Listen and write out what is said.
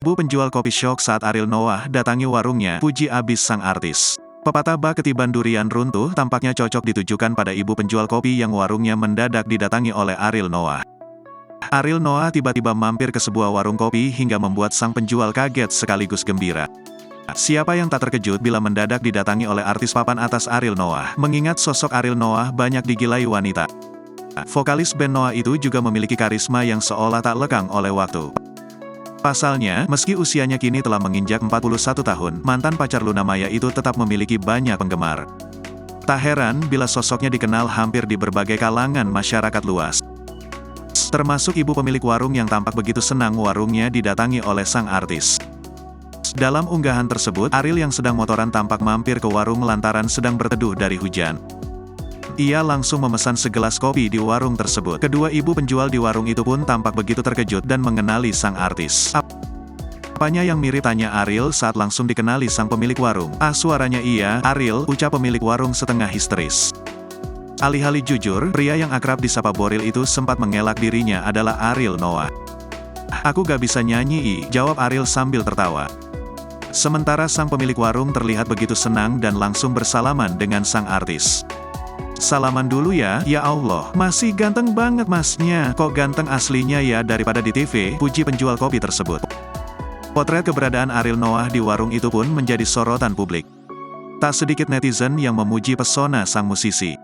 Bu penjual kopi syok saat Ariel Noah datangi warungnya, puji abis sang artis. Pepatah bak ketiban durian runtuh tampaknya cocok ditujukan pada ibu penjual kopi yang warungnya mendadak didatangi oleh Ariel Noah. Ariel Noah tiba-tiba mampir ke sebuah warung kopi hingga membuat sang penjual kaget sekaligus gembira. Siapa yang tak terkejut bila mendadak didatangi oleh artis papan atas Ariel Noah, mengingat sosok Ariel Noah banyak digilai wanita. Vokalis band Noah itu juga memiliki karisma yang seolah tak lekang oleh waktu. Pasalnya, meski usianya kini telah menginjak 41 tahun, mantan pacar Luna Maya itu tetap memiliki banyak penggemar. Tak heran bila sosoknya dikenal hampir di berbagai kalangan masyarakat luas. Termasuk ibu pemilik warung yang tampak begitu senang warungnya didatangi oleh sang artis. Dalam unggahan tersebut, Ariel yang sedang motoran tampak mampir ke warung lantaran sedang berteduh dari hujan. Ia langsung memesan segelas kopi di warung tersebut. Kedua ibu penjual di warung itu pun tampak begitu terkejut dan mengenali sang artis. Apanya yang mirip, tanya Ariel saat langsung dikenali sang pemilik warung. Suaranya iya, Ariel, ucap pemilik warung setengah histeris. Alih-alih jujur, pria yang akrab disapa Boril itu sempat mengelak dirinya adalah Ariel Noah. Aku gak bisa nyanyi, jawab Ariel sambil tertawa. Sementara sang pemilik warung terlihat begitu senang dan langsung bersalaman dengan sang artis. Salaman dulu ya Allah, masih ganteng banget masnya, kok ganteng aslinya ya daripada di TV, puji penjual kopi tersebut. Potret keberadaan Ariel Noah di warung itu pun menjadi sorotan publik. Tak sedikit netizen yang memuji pesona sang musisi.